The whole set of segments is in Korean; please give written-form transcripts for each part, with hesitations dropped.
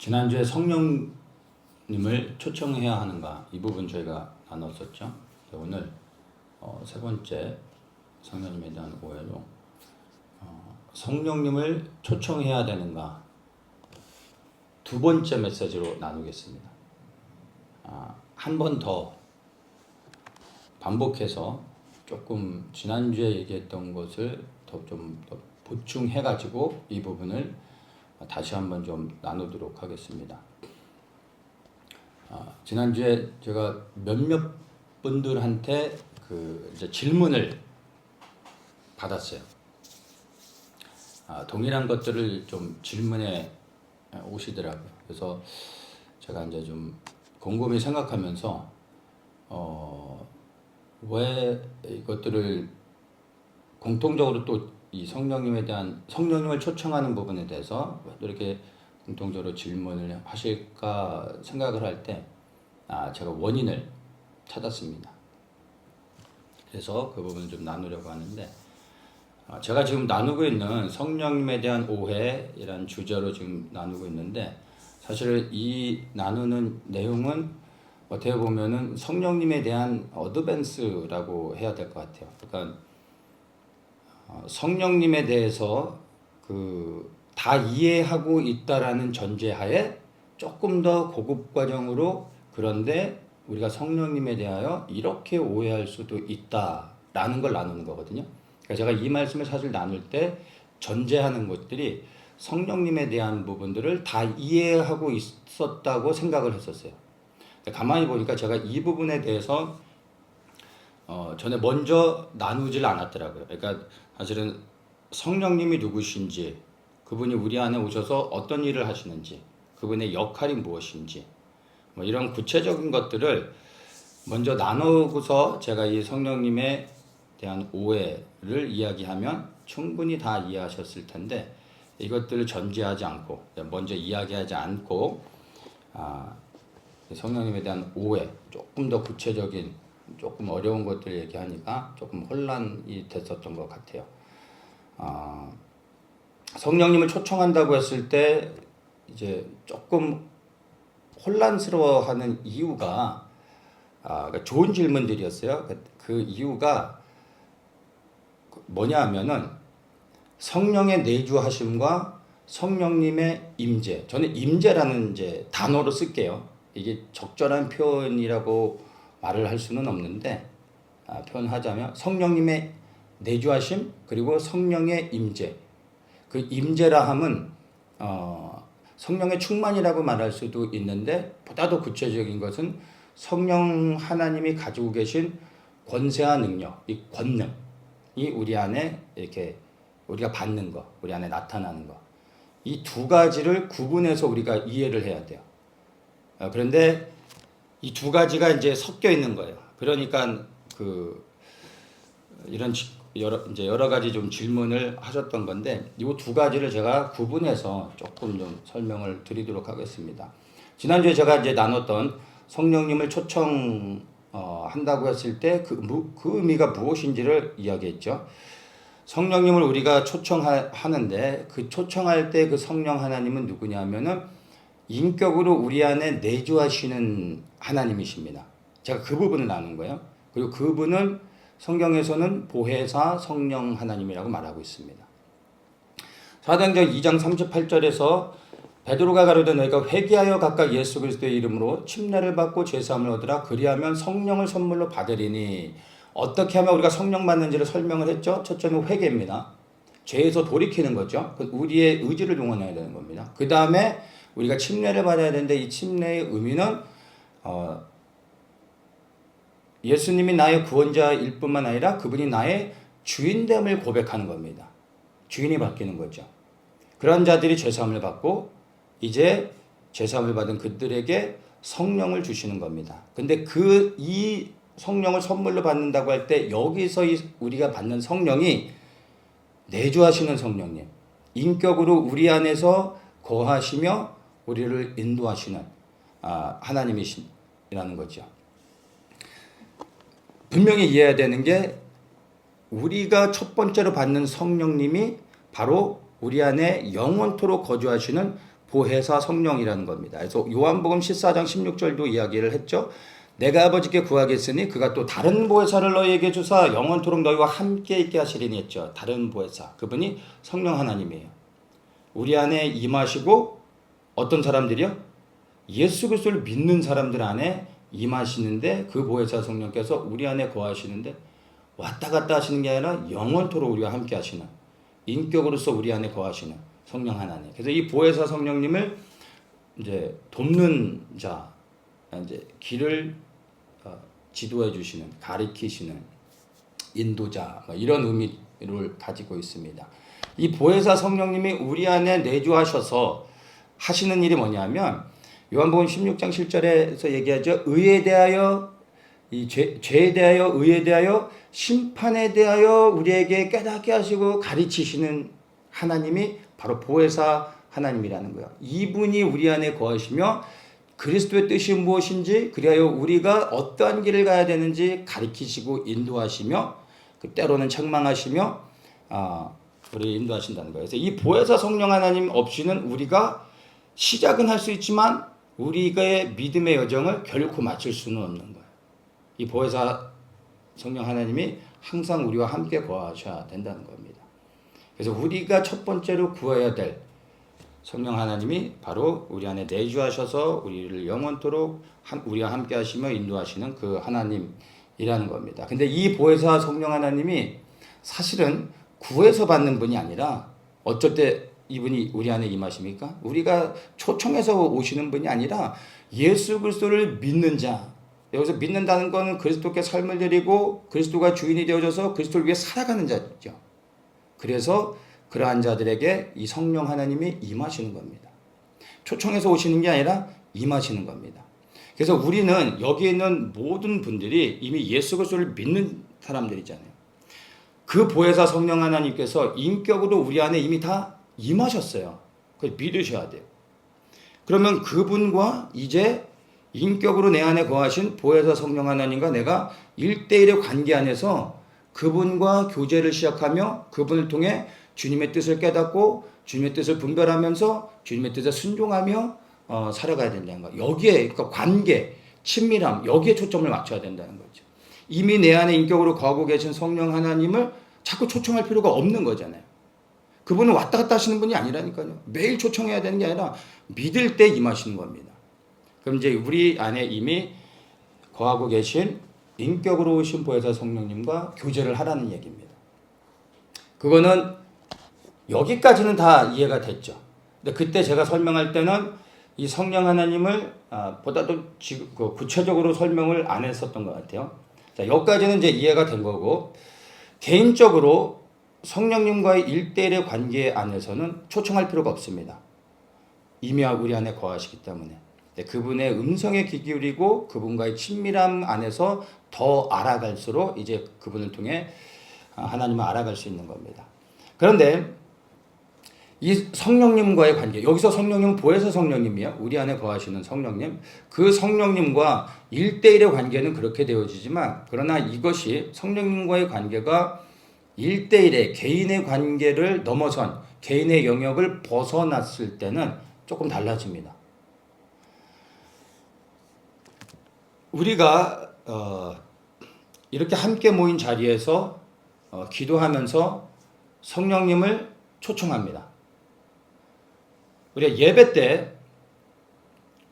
지난주에 성령님을 초청해야 하는가 이 부분 저희가 나눴었죠. 오늘 세 번째 성령님에 대한 오해로 성령님을 초청해야 되는가 두 번째 메시지로 나누겠습니다. 한 번 더 반복해서 조금 지난주에 얘기했던 것을 더 보충해가지고 이 부분을 다시 한번 좀 나누도록 하겠습니다. 지난주에 제가 몇몇 분들한테 이제 질문을 받았어요. 동일한 것들을 좀 질문해 오시더라고요. 그래서 제가 이제 좀 곰곰이 생각하면서 왜 이것들을 공통적으로 또 이 성령님에 대한 성령님을 초청하는 부분에 대해서 또 이렇게 공통적으로 질문을 하실까 생각을 할 때 제가 원인을 찾았습니다. 그래서 그 부분을 좀 나누려고 하는데 제가 지금 나누고 있는 성령님에 대한 오해이란 주제로 지금 나누고 있는데 사실 이 나누는 내용은 어떻게 보면은 성령님에 대한 어드밴스라고 해야 될 것 같아요. 그러니까 성령님에 대해서 다 이해하고 있다라는 전제하에 조금 더 고급 과정으로 그런데 우리가 성령님에 대하여 이렇게 오해할 수도 있다라는 걸 나누는 거거든요. 그러니까 제가 이 말씀을 사실 나눌 때 전제하는 것들이 성령님에 대한 부분들을 다 이해하고 있었다고 생각을 했었어요. 가만히 보니까 제가 이 부분에 대해서 전에 먼저 나누질 않았더라고요. 그러니까 사실은 성령님이 누구신지, 그분이 우리 안에 오셔서 어떤 일을 하시는지, 그분의 역할이 무엇인지, 뭐 이런 구체적인 것들을 먼저 나누고서 제가 이 성령님에 대한 오해를 이야기하면 충분히 다 이해하셨을 텐데 이것들을 전제하지 않고 먼저 이야기하지 않고 성령님에 대한 오해, 조금 더 구체적인 조금 어려운 것들 얘기하니까 조금 혼란이 됐었던 것 같아요. 성령님을 초청한다고 했을 때 이제 조금 혼란스러워하는 이유가 그러니까 좋은 질문들이었어요. 그 이유가 뭐냐 하면은 성령의 내주하심과 성령님의 임재. 저는 임재라는 이제 단어로 쓸게요. 이게 적절한 표현이라고 말을 할 수는 없는데 표현하자면 성령님의 내주하심 그리고 성령의 임재. 그 임재라 함은 성령의 충만이라고 말할 수도 있는데 보다 더 구체적인 것은 성령 하나님이 가지고 계신 권세와 능력, 이 권능이 우리 안에 이렇게 우리가 받는 거, 우리 안에 나타나는 거. 이 두 가지를 구분해서 우리가 이해를 해야 돼요. 그런데 이 두 가지가 이제 섞여 있는 거예요. 그러니까 이런 여러 가지 좀 질문을 하셨던 건데 이 두 가지를 제가 구분해서 조금 좀 설명을 드리도록 하겠습니다. 지난주에 제가 이제 나눴던 성령님을 초청한다고 했을 때 그 의미가 무엇인지를 이야기했죠. 성령님을 우리가 초청하는데 그 초청할 때 그 성령 하나님은 누구냐면은 인격으로 우리 안에 내주하시는 하나님이십니다. 제가 그 부분을 나눈 거예요. 그리고 그분은 성경에서는 보혜사 성령 하나님이라고 말하고 있습니다. 사도행전 2장 38절에서 베드로가 가로되 너희가 회개하여 각각 예수 그리스도의 이름으로 침례를 받고 죄사함을 얻으라 그리하면 성령을 선물로 받으리니 어떻게 하면 우리가 성령 받는지를 설명을 했죠. 첫째는 회개입니다. 죄에서 돌이키는 거죠. 우리의 의지를 동원해야 되는 겁니다. 그 다음에 우리가 침례를 받아야 되는데 이 침례의 의미는 예수님이 나의 구원자일 뿐만 아니라 그분이 나의 주인됨을 고백하는 겁니다. 주인이 바뀌는 거죠. 그런 자들이 죄사함을 받고 이제 죄사함을 받은 그들에게 성령을 주시는 겁니다. 근데 이 성령을 선물로 받는다고 할 때 여기서 우리가 받는 성령이 내주하시는 성령님, 인격으로 우리 안에서 거하시며 우리를 인도하시는 하나님이시라는 거죠. 분명히 이해해야 되는 게 우리가 첫 번째로 받는 성령님이 바로 우리 안에 영원토록 거주하시는 보혜사 성령이라는 겁니다. 그래서 요한복음 14장 16절도 이야기를 했죠. 내가 아버지께 구하겠으니 그가 또 다른 보혜사를 너희에게 주사 영원토록 너희와 함께 있게 하시리니 했죠. 다른 보혜사. 그분이 성령 하나님이에요. 우리 안에 임하시고 어떤 사람들이요? 예수 그리스도를 믿는 사람들 안에 임하시는데 그 보혜사 성령께서 우리 안에 거하시는데 왔다 갔다 하시는 게 아니라 영원토록 우리와 함께 하시는 인격으로서 우리 안에 거하시는 성령 하나님. 그래서 이 보혜사 성령님을 이제 돕는 자, 이제 길을 지도해 주시는, 가리키시는 인도자, 이런 의미를 가지고 있습니다. 이 보혜사 성령님이 우리 안에 내주하셔서 하시는 일이 뭐냐면 요한복음 16장 7절에서 얘기하죠. 의에 대하여 이 죄에 대하여 의에 대하여 심판에 대하여 우리에게 깨닫게 하시고 가르치시는 하나님이 바로 보혜사 하나님이라는 거예요. 이분이 우리 안에 거하시며 그리스도의 뜻이 무엇인지 그리하여 우리가 어떠한 길을 가야 되는지 가르치시고 인도하시며 때로는 책망하시며 우리 인도하신다는 거예요. 그래서 이 보혜사 성령 하나님 없이는 우리가 시작은 할 수 있지만 우리의 믿음의 여정을 결코 마칠 수는 없는 거예요. 이 보혜사 성령 하나님이 항상 우리와 함께 거하셔야 된다는 겁니다. 그래서 우리가 첫 번째로 구해야 될 성령 하나님이 바로 우리 안에 내주하셔서 우리를 영원토록 우리와 함께 하시며 인도하시는 그 하나님이라는 겁니다. 근데 이 보혜사 성령 하나님이 사실은 구해서 받는 분이 아니라 어쩔 때 이분이 우리 안에 임하십니까? 우리가 초청해서 오시는 분이 아니라 예수 그리스도를 믿는 자. 여기서 믿는다는 것은 그리스도께 삶을 드리고 그리스도가 주인이 되어져서 그리스도를 위해 살아가는 자죠. 그래서 그러한 자들에게 이 성령 하나님이 임하시는 겁니다. 초청해서 오시는 게 아니라 임하시는 겁니다. 그래서 우리는 여기 있는 모든 분들이 이미 예수 그리스도를 믿는 사람들이잖아요. 그 보혜사 성령 하나님께서 인격으로 우리 안에 이미 다 임하셨어요. 그걸 믿으셔야 돼요. 그러면 그분과 이제 인격으로 내 안에 거하신 보혜사 성령 하나님과 내가 1대1의 관계 안에서 그분과 교제를 시작하며 그분을 통해 주님의 뜻을 깨닫고 주님의 뜻을 분별하면서 주님의 뜻에 순종하며 살아가야 된다는 거예요. 여기에 그러니까 관계, 친밀함 여기에 초점을 맞춰야 된다는 거죠. 이미 내 안에 인격으로 거하고 계신 성령 하나님을 자꾸 초청할 필요가 없는 거잖아요. 그분은 왔다 갔다 하시는 분이 아니라니까요. 매일 초청해야 되는 게 아니라 믿을 때 임하시는 겁니다. 그럼 이제 우리 안에 이미 거하고 계신 인격으로 오신 보혜사 성령님과 교제를 하라는 얘기입니다. 그거는 여기까지는 다 이해가 됐죠. 근데 그때 제가 설명할 때는 이 성령 하나님을 보다도 구체적으로 설명을 안 했었던 것 같아요. 자, 여기까지는 이제 이해가 된 거고 개인적으로 성령님과의 1대1의 관계 안에서는 초청할 필요가 없습니다. 이미 우리 안에 거하시기 때문에. 그분의 음성에 귀 기울이고 그분과의 친밀함 안에서 더 알아갈수록 이제 그분을 통해 하나님을 알아갈 수 있는 겁니다. 그런데 이 성령님과의 관계, 여기서 성령님은 보혜사 성령님이에요. 우리 안에 거하시는 성령님. 그 성령님과 1대1의 관계는 그렇게 되어지지만 그러나 이것이 성령님과의 관계가 1대1의 개인의 관계를 넘어선 개인의 영역을 벗어났을 때는 조금 달라집니다. 우리가 이렇게 함께 모인 자리에서 기도하면서 성령님을 초청합니다. 우리가 예배 때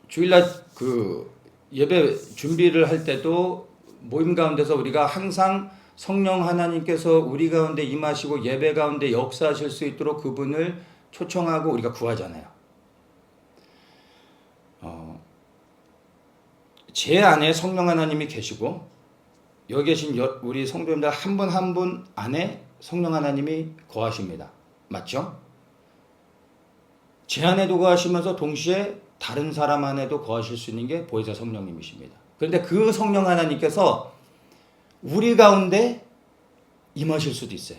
주일날 그 예배 준비를 할 때도 모임 가운데서 우리가 항상 성령 하나님께서 우리 가운데 임하시고 예배 가운데 역사하실 수 있도록 그분을 초청하고 우리가 구하잖아요. 제 안에 성령 하나님이 계시고 여기 계신 우리 성도님들 한 분 한 분 안에 성령 하나님이 거하십니다. 맞죠? 제 안에도 거하시면서 동시에 다른 사람 안에도 거하실 수 있는 게 보혜사 성령님이십니다. 그런데 그 성령 하나님께서 우리 가운데 임하실 수도 있어요.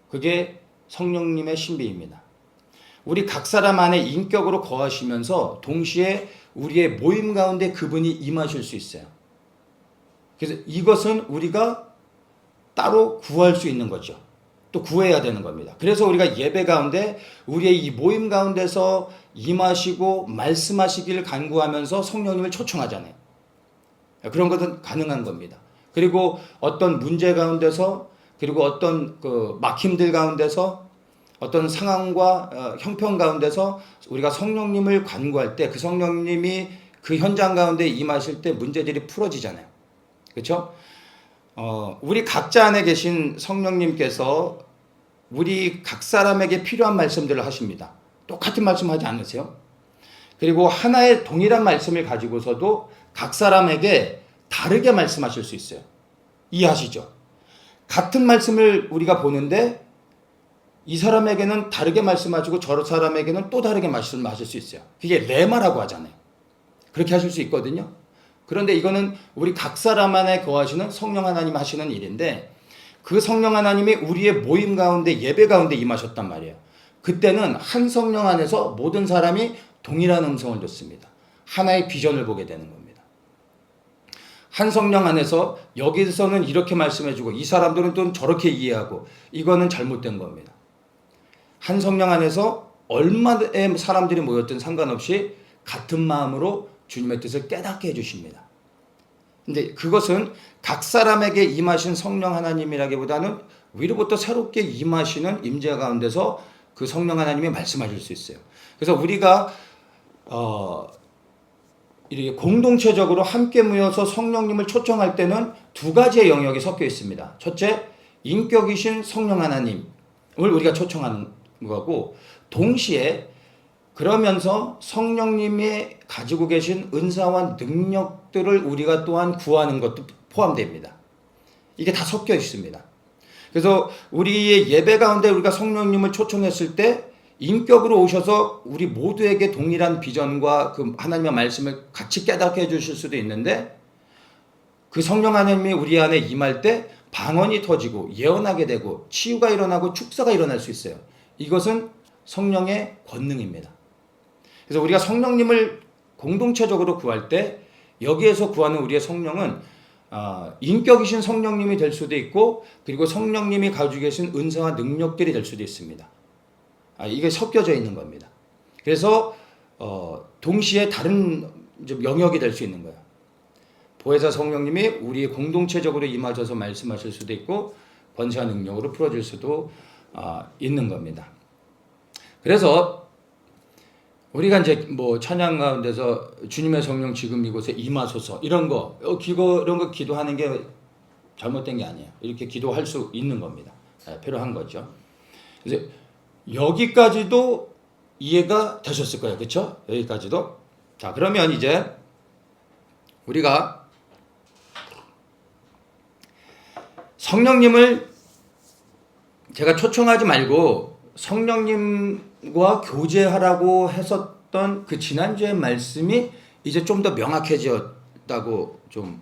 그게 성령님의 신비입니다. 우리 각 사람 안에 인격으로 거하시면서 동시에 우리의 모임 가운데 그분이 임하실 수 있어요. 그래서 이것은 우리가 따로 구할 수 있는 거죠. 또 구해야 되는 겁니다. 그래서 우리가 예배 가운데 우리의 이 모임 가운데서 임하시고 말씀하시길 간구하면서 성령님을 초청하잖아요. 그런 것은 가능한 겁니다. 그리고 어떤 문제 가운데서, 그리고 어떤 그 막힘들 가운데서, 어떤 상황과 형편 가운데서 우리가 성령님을 간구할 때 그 성령님이 그 현장 가운데 임하실 때 문제들이 풀어지잖아요. 그렇죠? 우리 각자 안에 계신 성령님께서 우리 각 사람에게 필요한 말씀들을 하십니다. 똑같은 말씀 하지 않으세요? 그리고 하나의 동일한 말씀을 가지고서도 각 사람에게 다르게 말씀하실 수 있어요. 이해하시죠? 같은 말씀을 우리가 보는데 이 사람에게는 다르게 말씀하시고 저 사람에게는 또 다르게 말씀하실 수 있어요. 그게 레마라고 하잖아요. 그렇게 하실 수 있거든요. 그런데 이거는 우리 각 사람 안에 거하시는 성령 하나님 하시는 일인데, 그 성령 하나님이 우리의 모임 가운데, 예배 가운데 임하셨단 말이에요. 그때는 한 성령 안에서 모든 사람이 동일한 음성을 듣습니다. 하나의 비전을 보게 되는 겁니다. 한 성령 안에서 여기서는 이렇게 말씀해주고 이 사람들은 또 저렇게 이해하고, 이거는 잘못된 겁니다. 한 성령 안에서 얼마의 사람들이 모였든 상관없이 같은 마음으로 주님의 뜻을 깨닫게 해주십니다. 근데 그것은 각 사람에게 임하신 성령 하나님이라기보다는 위로부터 새롭게 임하시는 임재 가운데서 그 성령 하나님이 말씀하실 수 있어요. 그래서 우리가 이렇게 공동체적으로 함께 모여서 성령님을 초청할 때는 두 가지의 영역이 섞여 있습니다. 첫째, 인격이신 성령 하나님을 우리가 초청하는 거고, 동시에 그러면서 성령님이 가지고 계신 은사와 능력들을 우리가 또한 구하는 것도 포함됩니다. 이게 다 섞여 있습니다. 그래서 우리의 예배 가운데 우리가 성령님을 초청했을 때 인격으로 오셔서 우리 모두에게 동일한 비전과 그 하나님의 말씀을 같이 깨닫게 해주실 수도 있는데, 그 성령 하나님이 우리 안에 임할 때 방언이 터지고 예언하게 되고 치유가 일어나고 축사가 일어날 수 있어요. 이것은 성령의 권능입니다. 그래서 우리가 성령님을 공동체적으로 구할 때 여기에서 구하는 우리의 성령은 인격이신 성령님이 될 수도 있고, 그리고 성령님이 가지고 계신 은사와 능력들이 될 수도 있습니다. 이게 섞여져 있는 겁니다. 그래서 동시에 다른 영역이 될 수 있는 거예요. 보혜사 성령님이 우리 공동체적으로 임하셔서 말씀하실 수도 있고, 권세와 능력으로 풀어질 수도 있는 겁니다. 그래서 우리가 이제 뭐 찬양 가운데서 주님의 성령 지금 이곳에 임하소서 이런 거 기도하는 게 잘못된 게 아니에요. 이렇게 기도할 수 있는 겁니다. 필요한 거죠. 그래서 여기까지도 이해가 되셨을 거예요. 그렇죠? 여기까지도. 자, 그러면 이제 우리가 성령님을 제가 초청하지 말고 성령님과 교제하라고 했었던 그 지난주의 말씀이 이제 좀 더 명확해졌다고 좀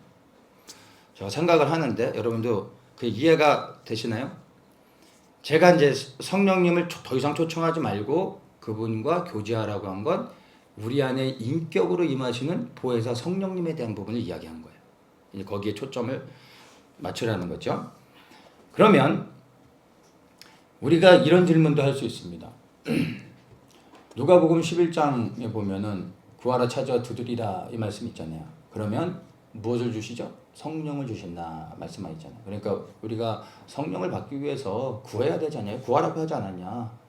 제가 생각을 하는데, 여러분도 그 이해가 되시나요? 제가 이제 성령님을 더 이상 초청하지 말고 그분과 교제하라고 한 건 우리 안에 인격으로 임하시는 보혜사 성령님에 대한 부분을 이야기한 거예요. 이제 거기에 초점을 맞추라는 거죠. 그러면 우리가 이런 질문도 할 수 있습니다. 누가복음 11장에 보면은 구하라 찾아 두드리라 이 말씀 있잖아요. 그러면 무엇을 주시죠? 성령을 주신다 말씀만 있잖아요. 그러니까 우리가 성령을 받기 위해서 구해야 되잖아요. 구하라고 하지 않았냐.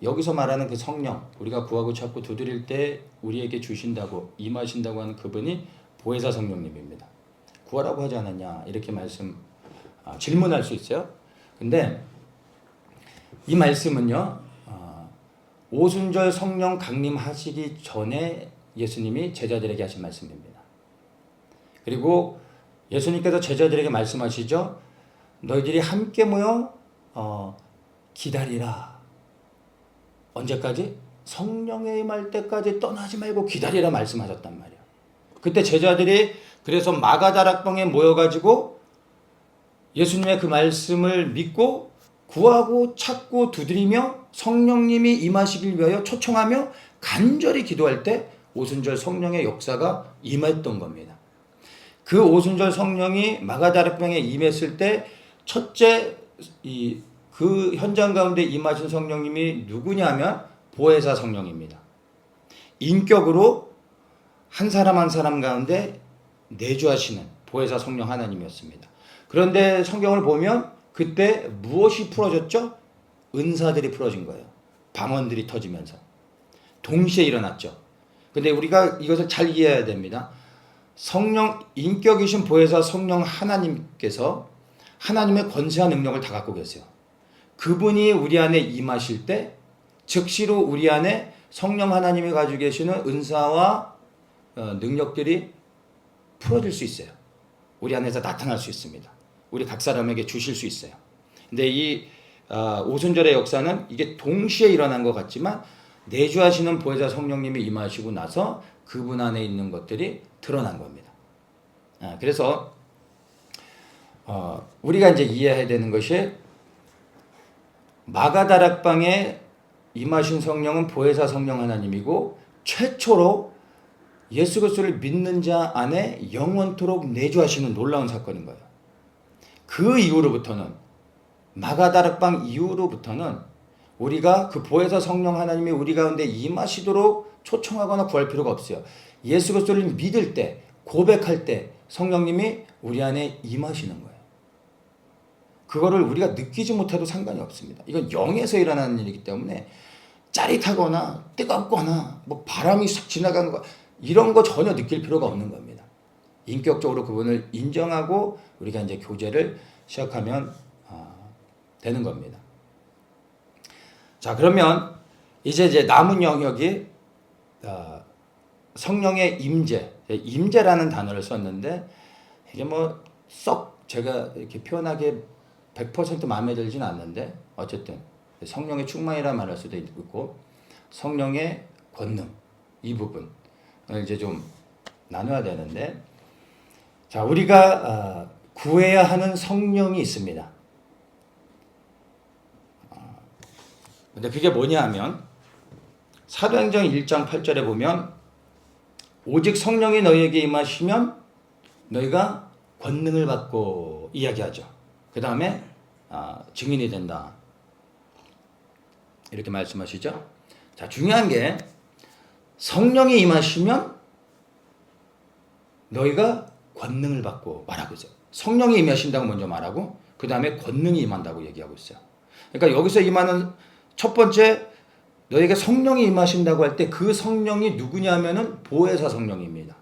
여기서 말하는 그 성령, 우리가 구하고 찾고 두드릴 때 우리에게 주신다고 임하신다고 하는 그분이 보혜사 성령님입니다. 구하라고 하지 않았냐 이렇게 질문할 수 있어요. 근데 이 말씀은요, 오순절 성령 강림하시기 전에 예수님이 제자들에게 하신 말씀입니다. 그리고 예수님께서 제자들에게 말씀하시죠. 너희들이 함께 모여 기다리라. 언제까지? 성령의 임할 때까지 떠나지 말고 기다리라 말씀하셨단 말이에요. 그때 제자들이 그래서 마가다락방에 모여가지고 예수님의 그 말씀을 믿고 구하고 찾고 두드리며 성령님이 임하시길 위하여 초청하며 간절히 기도할 때 오순절 성령의 역사가 임했던 겁니다. 그 오순절 성령이 마가다락방에 임했을 때 첫째 그 현장 가운데 임하신 성령님이 누구냐면 보혜사 성령입니다. 인격으로 한 사람 한 사람 가운데 내주하시는 보혜사 성령 하나님이었습니다. 그런데 성경을 보면 그때 무엇이 풀어졌죠? 은사들이 풀어진 거예요. 방언들이 터지면서 동시에 일어났죠. 근데 우리가 이것을 잘 이해해야 됩니다. 성령, 인격이신 보혜사 성령 하나님께서 하나님의 권세와 능력을 다 갖고 계세요. 그분이 우리 안에 임하실 때 즉시로 우리 안에 성령 하나님이 가지고 계시는 은사와 능력들이 풀어질 수 있어요. 우리 안에서 나타날 수 있습니다. 우리 각 사람에게 주실 수 있어요. 근데 이 오순절의 역사는 이게 동시에 일어난 것 같지만 내주하시는 보혜사 성령님이 임하시고 나서 그분 안에 있는 것들이 드러난 겁니다. 그래서 우리가 이제 이해해야 되는 것이 마가다락방에 임하신 성령은 보혜사 성령 하나님이고 최초로 예수 그리스도를 믿는 자 안에 영원토록 내주하시는 놀라운 사건인 거예요. 그 이후로부터는 마가다락방 이후로부터는 우리가 그 보혜사 성령 하나님이 우리 가운데 임하시도록 초청하거나 구할 필요가 없어요. 예수 그리스도를 믿을 때 고백할 때 성령님이 우리 안에 임하시는 거예요. 그거를 우리가 느끼지 못해도 상관이 없습니다. 이건 영에서 일어나는 일이기 때문에 짜릿하거나 뜨겁거나 뭐 바람이 싹 지나가는 거 이런 거 전혀 느낄 필요가 없는 겁니다. 인격적으로 그분을 인정하고 우리가 이제 교제를 시작하면 되는 겁니다. 자, 그러면 이제 남은 영역이 성령의 임재라는 단어를 썼는데 이게 뭐 썩 제가 이렇게 표현하기에 100% 마음에 들지는 않는데 어쨌든 성령의 충만이라 말할 수도 있고 성령의 권능 이 부분을 이제 좀 나눠야 되는데 자 우리가 구해야 하는 성령이 있습니다. 근데 그게 뭐냐 하면 사도행전 1장 8절에 보면 오직 성령이 너희에게 임하시면 너희가 권능을 받고 이야기하죠. 그 다음에 증인이 된다. 이렇게 말씀하시죠. 자, 중요한 게 성령이 임하시면 너희가 권능을 받고 말하고 있어요. 성령이 임하신다고 먼저 말하고 그 다음에 권능이 임한다고 얘기하고 있어요. 그러니까 여기서 임하는 첫 번째 너희가 성령이 임하신다고 할 때 그 성령이 누구냐면은 보혜사 성령입니다.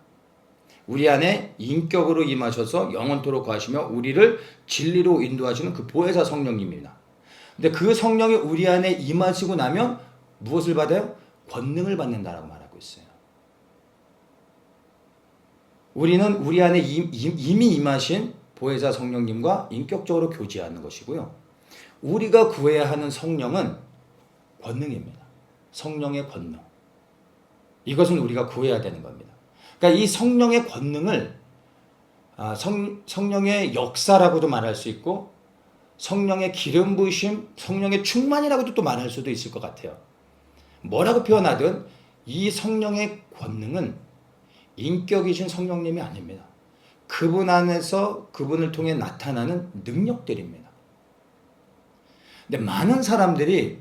우리 안에 인격으로 임하셔서 영원토록 거하시며 우리를 진리로 인도하시는 그 보혜사 성령님입니다. 근데 그 성령이 우리 안에 임하시고 나면 무엇을 받아요? 권능을 받는다라고 말하고 있어요. 우리는 우리 안에 이미 임하신 보혜사 성령님과 인격적으로 교제하는 것이고요. 우리가 구해야 하는 성령은 권능입니다. 성령의 권능. 이것은 우리가 구해야 되는 겁니다. 그러니까 이 성령의 권능을 성령의 역사라고도 말할 수 있고 성령의 기름 부으심, 성령의 충만이라고도 또 말할 수도 있을 것 같아요. 뭐라고 표현하든 이 성령의 권능은 인격이신 성령님이 아닙니다. 그분 안에서 그분을 통해 나타나는 능력들입니다. 근데 많은 사람들이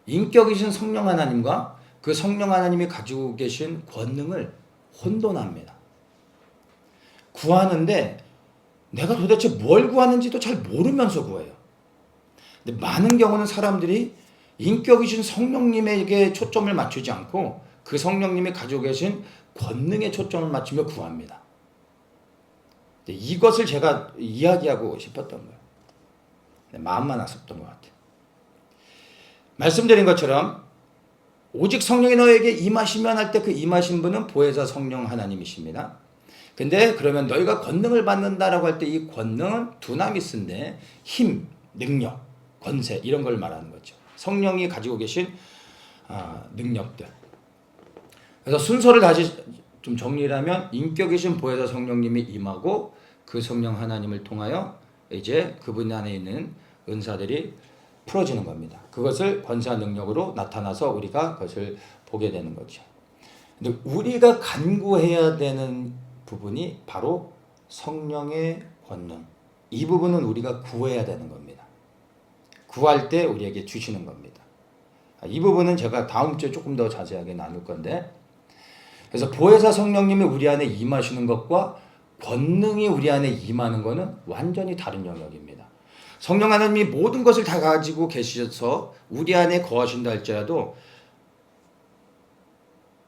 인격이신 성령 하나님과 그 성령 하나님이 가지고 계신 권능을 혼돈합니다. 구하는데 내가 도대체 뭘 구하는지도 잘 모르면서 구해요. 근데 많은 경우는 사람들이 인격이신 성령님에게 초점을 맞추지 않고 그 성령님이 가지고 계신 권능에 초점을 맞추며 구합니다. 이것을 제가 이야기하고 싶었던 거예요. 마음만 아팠던 것 같아요. 말씀드린 것처럼 오직 성령이 너에게 임하시면 할 때 그 임하신 분은 보혜사 성령 하나님이십니다. 근데 그러면 너희가 권능을 받는다라고 할 때 이 권능은 두나미스인데 힘, 능력, 권세 이런 걸 말하는 거죠. 성령이 가지고 계신 능력들. 그래서 순서를 다시 좀 정리를 하면 인격이신 보혜사 성령님이 임하고 그 성령 하나님을 통하여 이제 그분 안에 있는 은사들이 풀어지는 겁니다. 그것을 권세와 능력으로 나타나서 우리가 그것을 보게 되는 거죠. 근데 우리가 간구해야 되는 부분이 바로 성령의 권능. 이 부분은 우리가 구해야 되는 겁니다. 구할 때 우리에게 주시는 겁니다. 이 부분은 제가 다음 주에 조금 더 자세하게 나눌 건데, 그래서 보혜사 성령님이 우리 안에 임하시는 것과 권능이 우리 안에 임하는 것은 완전히 다른 영역입니다. 성령 하나님이 모든 것을 다 가지고 계셔서 우리 안에 거하신다 할지라도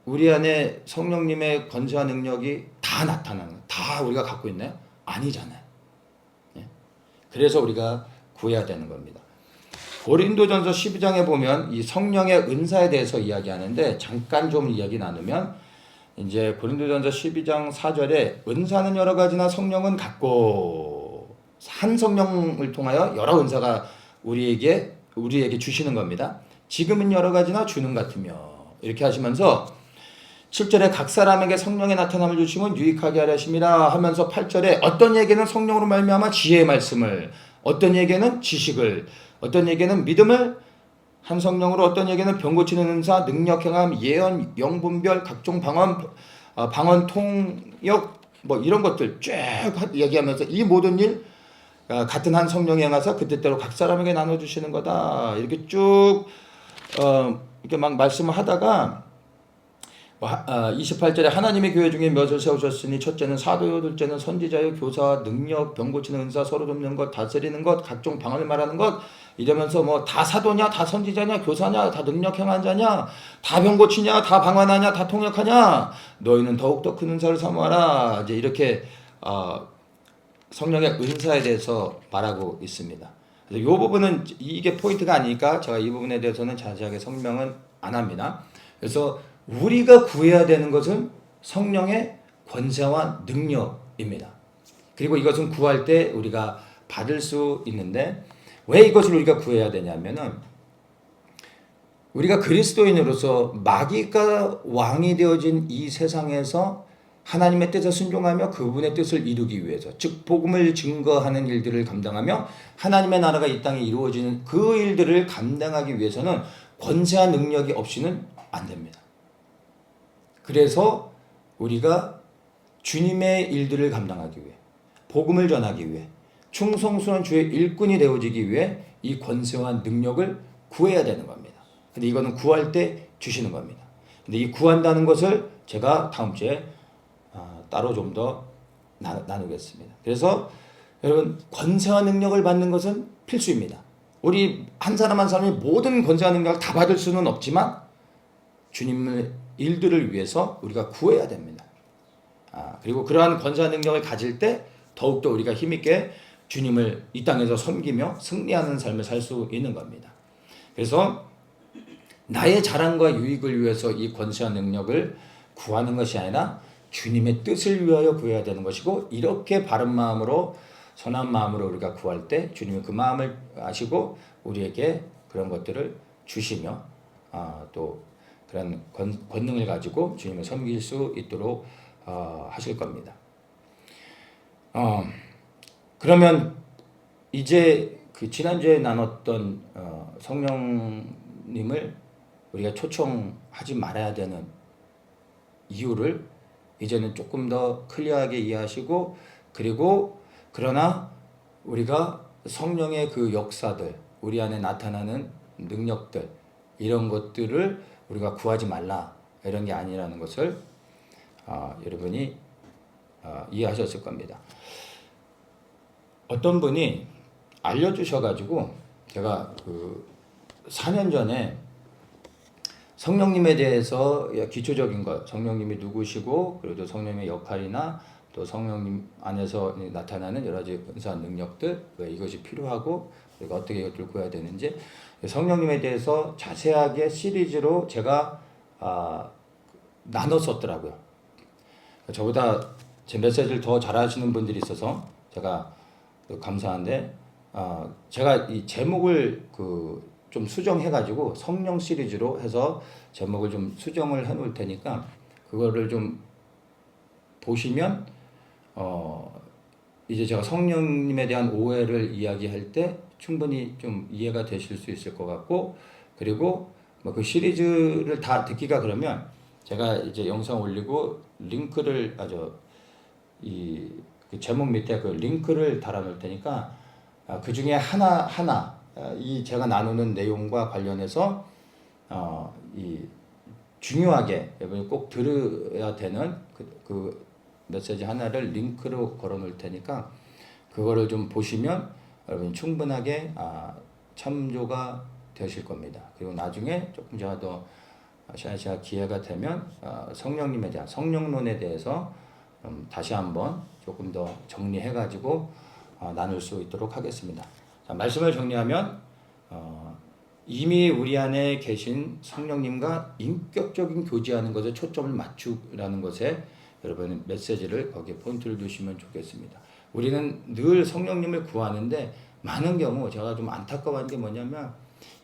우리 안에 성령님의 권세와 능력이 다 나타나는, 다 우리가 갖고 있나요? 아니잖아요. 예? 그래서 우리가 구해야 되는 겁니다. 고린도전서 12장에 보면 이 성령의 은사에 대해서 이야기하는데, 잠깐 좀 이야기 나누면, 이제 고린도전서 12장 4절에 은사는 여러 가지나 성령은 같고, 한 성령을 통하여 여러 은사가 우리에게 주시는 겁니다. 지금은 여러 가지나 주는 같으며, 이렇게 하시면서 7절에 각 사람에게 성령의 나타남을 주시면 유익하게 하려 하심이라 하면서 8절에 어떤 에게는 성령으로 말미암아 지혜의 말씀을, 어떤 에게는 지식을, 어떤 에게는 믿음을, 한 성령으로 어떤 에게는 병 고치는 은사, 능력 행함, 예언, 영분별, 각종 방언 통역, 뭐 이런 것들 쭉 얘기하면서 이 모든 일 같은 한 성령이 행하사 그 뜻대로 각 사람에게 나눠주시는 거다. 이렇게 쭉 이렇게 막 말씀을 하다가 28절에 하나님의 교회 중에 몇을 세우셨으니 첫째는 사도요, 둘째는 선지자요, 교사, 능력, 병 고치는 은사, 서로 돕는 것, 다스리는 것, 각종 방언을 말하는 것, 이러면서 뭐 다 사도냐, 다 선지자냐, 교사냐, 다 능력 행한 자냐, 다 병 고치냐, 다 방언하냐, 다 통역하냐, 너희는 더욱더 큰 은사를 사모하라. 이제 이렇게 성령의 은사에 대해서 말하고 있습니다. 그래서 이 부분은 이게 포인트가 아니니까 제가 이 부분에 대해서는 자세하게 설명은 안 합니다. 그래서 우리가 구해야 되는 것은 성령의 권세와 능력입니다. 그리고 이것은 구할 때 우리가 받을 수 있는데, 왜 이것을 우리가 구해야 되냐면은, 우리가 그리스도인으로서 마귀가 왕이 되어진 이 세상에서 하나님의 뜻에 순종하며 그분의 뜻을 이루기 위해서, 즉 복음을 증거하는 일들을 감당하며 하나님의 나라가 이 땅에 이루어지는 그 일들을 감당하기 위해서는 권세와 능력이 없이는 안 됩니다. 그래서 우리가 주님의 일들을 감당하기 위해, 복음을 전하기 위해, 충성스러운 주의 일꾼이 되어지기 위해 이 권세와 능력을 구해야 되는 겁니다. 근데 이거는 구할 때 주시는 겁니다. 근데 이 구한다는 것을 제가 다음 주에 따로 좀 더 나누겠습니다. 그래서 여러분, 권세와 능력을 받는 것은 필수입니다. 우리 한 사람 한 사람이 모든 권세와 능력을 다 받을 수는 없지만 주님의 일들을 위해서 우리가 구해야 됩니다. 그리고 그러한 권세와 능력을 가질 때 더욱더 우리가 힘있게 주님을 이 땅에서 섬기며 승리하는 삶을 살 수 있는 겁니다. 그래서 나의 자랑과 유익을 위해서 이 권세와 능력을 구하는 것이 아니라 주님의 뜻을 위하여 구해야 되는 것이고, 이렇게 바른 마음으로, 선한 마음으로 우리가 구할 때 주님이 그 마음을 아시고 우리에게 그런 것들을 주시며 또 그런 권능을 가지고 주님을 섬길 수 있도록 하실 겁니다. 그러면 이제 그 지난주에 나눴던 성령님을 우리가 초청하지 말아야 되는 이유를 이제는 조금 더 클리어하게 이해하시고, 그리고 그러나 우리가 성령의 그 역사들, 우리 안에 나타나는 능력들, 이런 것들을 우리가 구하지 말라, 이런 게 아니라는 것을 여러분이 이해하셨을 겁니다. 어떤 분이 알려주셔가지고 제가 그 4년 전에 성령님에 대해서 기초적인 것, 성령님이 누구시고, 그리고 성령님의 역할이나 또 성령님 안에서 나타나는 여러 가지 은사한 능력들, 왜 이것이 필요하고 우리가 어떻게 이것들을 구해야 되는지, 성령님에 대해서 자세하게 시리즈로 제가 나눴었더라고요. 저보다 제 메시지를 더 잘하시는 분들이 있어서 제가 감사한데, 제가 이 제목을 좀 수정해가지고 성령 시리즈로 해서 제목을 좀 수정을 해놓을 테니까 그거를 좀 보시면 이제 제가 성령님에 대한 오해를 이야기할 때 충분히 좀 이해가 되실 수 있을 것 같고, 그리고 뭐 그 시리즈를 다 듣기가 그러면 제가 이제 영상 올리고 링크를 그 제목 밑에 그 링크를 달아놓을 테니까 그 중에 하나 이 제가 나누는 내용과 관련해서 이 중요하게 여러분이 꼭 들어야 되는 그 메시지 하나를 링크로 걸어 놓을 테니까 그거를 좀 보시면 여러분 충분하게 참조가 되실 겁니다. 그리고 나중에 조금 제가 더 샤샤 기회가 되면 성령님에 대한 성령론에 대해서 다시 한번 조금 더 정리해가지고 나눌 수 있도록 하겠습니다. 자, 말씀을 정리하면 이미 우리 안에 계신 성령님과 인격적인 교제하는 것에 초점을 맞추라는 것에 여러분 메시지를 거기에 포인트를 두시면 좋겠습니다. 우리는 늘 성령님을 구하는데 많은 경우 제가 좀 안타까워하는 게 뭐냐면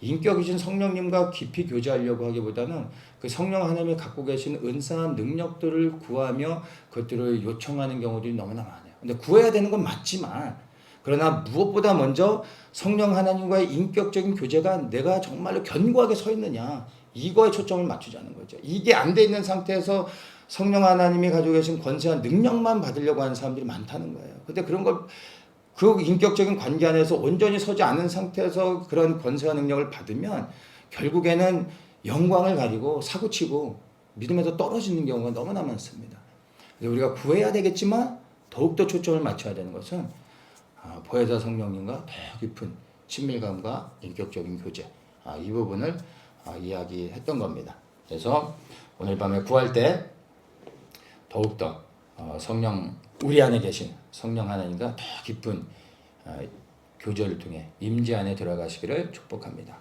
인격이신 성령님과 깊이 교제하려고 하기보다는 그 성령 하나님이 갖고 계신 은사한 능력들을 구하며 그것들을 요청하는 경우들이 너무나 많아요. 근데 구해야 되는 건 맞지만 그러나 무엇보다 먼저 성령 하나님과의 인격적인 교제가 내가 정말로 견고하게 서 있느냐 이거에 초점을 맞추자는 거죠. 이게 안 돼 있는 상태에서 성령 하나님이 가지고 계신 권세한 능력만 받으려고 하는 사람들이 많다는 거예요. 근데 그런 걸 그 인격적인 관계 안에서 온전히 서지 않은 상태에서 그런 권세와 능력을 받으면 결국에는 영광을 가지고 사고치고 믿음에서 떨어지는 경우가 너무나 많습니다. 우리가 구해야 되겠지만 더욱더 초점을 맞춰야 되는 것은 보혜사 성령님과 더 깊은 친밀감과 인격적인 교제 이 부분을 이야기했던 겁니다. 그래서 오늘 밤에 구할 때 더욱더 성령 우리 안에 계신 성령 하나님과 더 깊은 교제를 통해 임재 안에 들어가시기를 축복합니다.